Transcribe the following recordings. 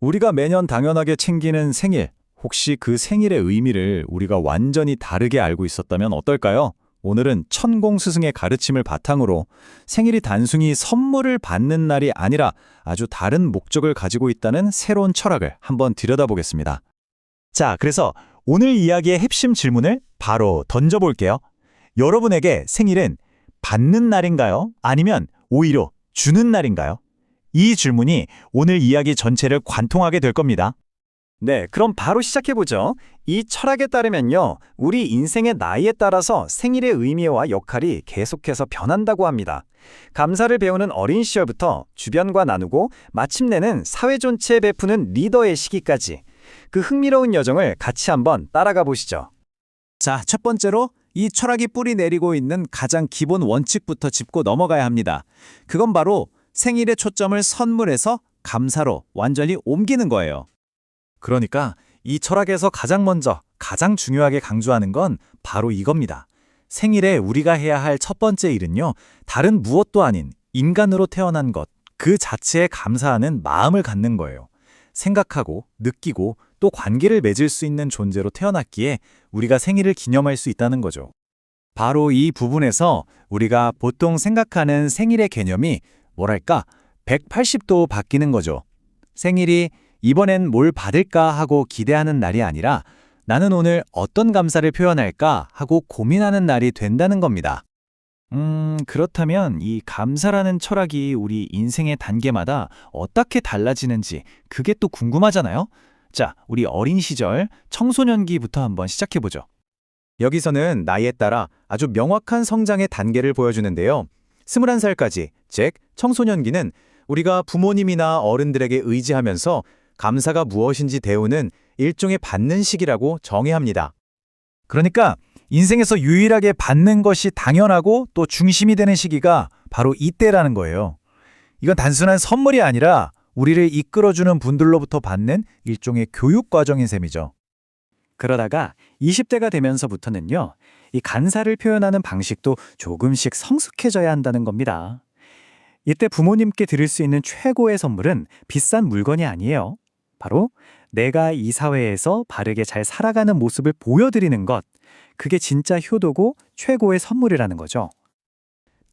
우리가 매년 당연하게 챙기는 생일, 혹시 그 생일의 의미를 우리가 완전히 다르게 알고 있었다면 어떨까요? 오늘은 천공 스승의 가르침을 바탕으로 생일이 단순히 선물을 받는 날이 아니라 아주 다른 목적을 가지고 있다는 새로운 철학을 한번 들여다보겠습니다. 자, 그래서 오늘 이야기의 핵심 질문을 바로 던져볼게요. 여러분에게 생일은 받는 날인가요? 아니면 오히려 주는 날인가요? 이 질문이 오늘 이야기 전체를 관통하게 될 겁니다. 네, 그럼 바로 시작해보죠. 이 철학에 따르면요, 우리 인생의 나이에 따라서 생일의 의미와 역할이 계속해서 변한다고 합니다. 감사를 배우는 어린 시절부터 주변과 나누고 마침내는 사회 전체에 베푸는 리더의 시기까지 그 흥미로운 여정을 같이 한번 따라가 보시죠. 자, 첫 번째로 이 철학이 뿌리 내리고 있는 가장 기본 원칙부터 짚고 넘어가야 합니다. 그건 바로 생일의 초점을 선물에서 감사로 완전히 옮기는 거예요. 그러니까 이 철학에서 가장 먼저, 가장 중요하게 강조하는 건 바로 이겁니다. 생일에 우리가 해야 할 첫 번째 일은요, 다른 무엇도 아닌 인간으로 태어난 것, 그 자체에 감사하는 마음을 갖는 거예요. 생각하고, 느끼고, 또 관계를 맺을 수 있는 존재로 태어났기에 우리가 생일을 기념할 수 있다는 거죠. 바로 이 부분에서 우리가 보통 생각하는 생일의 개념이 뭐랄까 180도 바뀌는 거죠. 생일이 이번엔 뭘 받을까 하고 기대하는 날이 아니라 나는 오늘 어떤 감사를 표현할까 하고 고민하는 날이 된다는 겁니다. 그렇다면 이 감사라는 철학이 우리 인생의 단계마다 어떻게 달라지는지 그게 또 궁금하잖아요? 자, 우리 어린 시절 청소년기부터 한번 시작해보죠. 여기서는 나이에 따라 아주 명확한 성장의 단계를 보여주는데요. 21살까지, 즉 청소년기는 우리가 부모님이나 어른들에게 의지하면서 감사가 무엇인지 배우는 일종의 받는 시기라고 정의합니다. 그러니까 인생에서 유일하게 받는 것이 당연하고 또 중심이 되는 시기가 바로 이때라는 거예요. 이건 단순한 선물이 아니라 우리를 이끌어주는 분들로부터 받는 일종의 교육 과정인 셈이죠. 그러다가 20대가 되면서부터는요, 이 감사를 표현하는 방식도 조금씩 성숙해져야 한다는 겁니다. 이때 부모님께 드릴 수 있는 최고의 선물은 비싼 물건이 아니에요. 바로 내가 이 사회에서 바르게 잘 살아가는 모습을 보여드리는 것, 그게 진짜 효도고 최고의 선물이라는 거죠.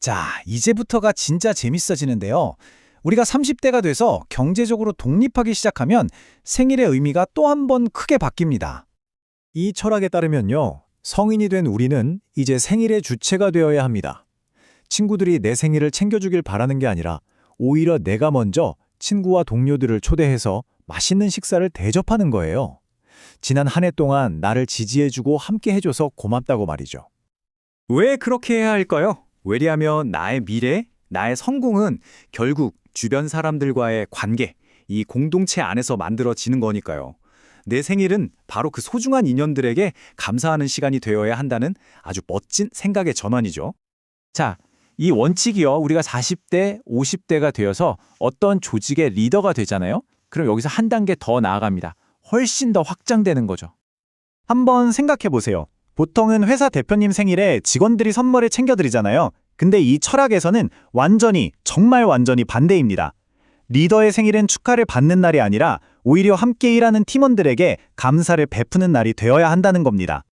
자, 이제부터가 진짜 재밌어지는데요. 우리가 30대가 돼서 경제적으로 독립하기 시작하면 생일의 의미가 또 한 번 크게 바뀝니다. 이 철학에 따르면요, 성인이 된 우리는 이제 생일의 주체가 되어야 합니다. 친구들이 내 생일을 챙겨주길 바라는 게 아니라 오히려 내가 먼저 친구와 동료들을 초대해서 맛있는 식사를 대접하는 거예요. 지난 한 해 동안 나를 지지해주고 함께 해줘서 고맙다고 말이죠. 왜 그렇게 해야 할까요? 왜냐하면 나의 미래, 나의 성공은 결국 주변 사람들과의 관계, 이 공동체 안에서 만들어지는 거니까요. 내 생일은 바로 그 소중한 인연들에게 감사하는 시간이 되어야 한다는 아주 멋진 생각의 전환이죠. 자, 이 원칙이요. 우리가 40대, 50대가 되어서 어떤 조직의 리더가 되잖아요. 그럼 여기서 한 단계 더 나아갑니다. 훨씬 더 확장되는 거죠. 한번 생각해 보세요. 보통은 회사 대표님 생일에 직원들이 선물을 챙겨드리잖아요. 근데 이 철학에서는 완전히, 정말 완전히 반대입니다. 리더의 생일은 축하를 받는 날이 아니라 오히려 함께 일하는 팀원들에게 감사를 베푸는 날이 되어야 한다는 겁니다.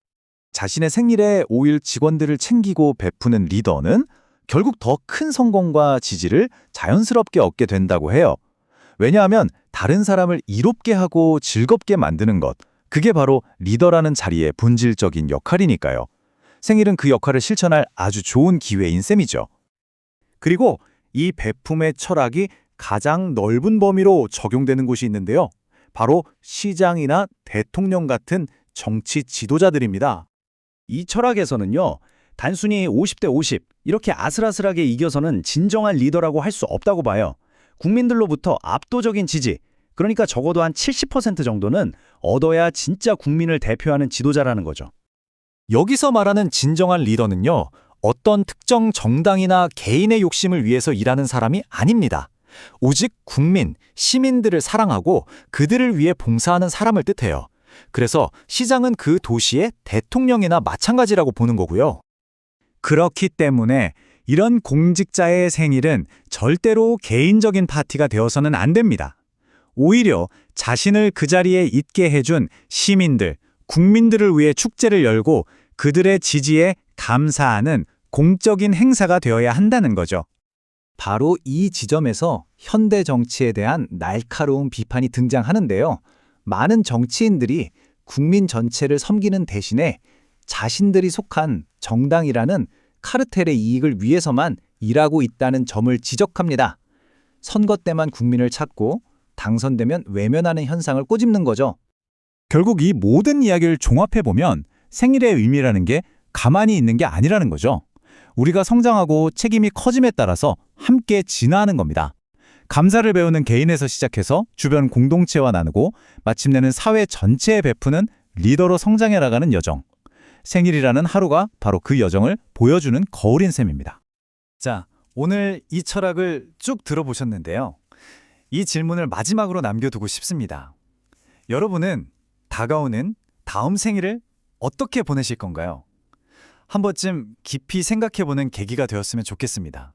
자신의 생일에 오히려 직원들을 챙기고 베푸는 리더는 결국 더 큰 성공과 지지를 자연스럽게 얻게 된다고 해요. 왜냐하면 다른 사람을 이롭게 하고 즐겁게 만드는 것, 그게 바로 리더라는 자리의 본질적인 역할이니까요. 생일은 그 역할을 실천할 아주 좋은 기회인 셈이죠. 그리고 이 베품의 철학이 가장 넓은 범위로 적용되는 곳이 있는데요. 바로 시장이나 대통령 같은 정치 지도자들입니다. 이 철학에서는요, 단순히 50대 50 이렇게 아슬아슬하게 이겨서는 진정한 리더라고 할 수 없다고 봐요. 국민들로부터 압도적인 지지, 그러니까 적어도 한 70% 정도는 얻어야 진짜 국민을 대표하는 지도자라는 거죠. 여기서 말하는 진정한 리더는요, 어떤 특정 정당이나 개인의 욕심을 위해서 일하는 사람이 아닙니다. 오직 국민, 시민들을 사랑하고 그들을 위해 봉사하는 사람을 뜻해요. 그래서 시장은 그 도시의 대통령이나 마찬가지라고 보는 거고요. 그렇기 때문에 이런 공직자의 생일은 절대로 개인적인 파티가 되어서는 안 됩니다. 오히려 자신을 그 자리에 있게 해준 시민들, 국민들을 위해 축제를 열고 그들의 지지에 감사하는 공적인 행사가 되어야 한다는 거죠. 바로 이 지점에서 현대 정치에 대한 날카로운 비판이 등장하는데요. 많은 정치인들이 국민 전체를 섬기는 대신에 자신들이 속한 정당이라는 카르텔의 이익을 위해서만 일하고 있다는 점을 지적합니다. 선거 때만 국민을 찾고 당선되면 외면하는 현상을 꼬집는 거죠. 결국 이 모든 이야기를 종합해보면 생일의 의미라는 게 가만히 있는 게 아니라는 거죠. 우리가 성장하고 책임이 커짐에 따라서 함께 진화하는 겁니다. 감사를 배우는 개인에서 시작해서 주변 공동체와 나누고 마침내는 사회 전체에 베푸는 리더로 성장해 나가는 여정. 생일이라는 하루가 바로 그 여정을 보여주는 거울인 셈입니다. 자, 오늘 이 철학을 쭉 들어보셨는데요. 이 질문을 마지막으로 남겨두고 싶습니다. 여러분은 다가오는 다음 생일을 어떻게 보내실 건가요? 한 번쯤 깊이 생각해보는 계기가 되었으면 좋겠습니다.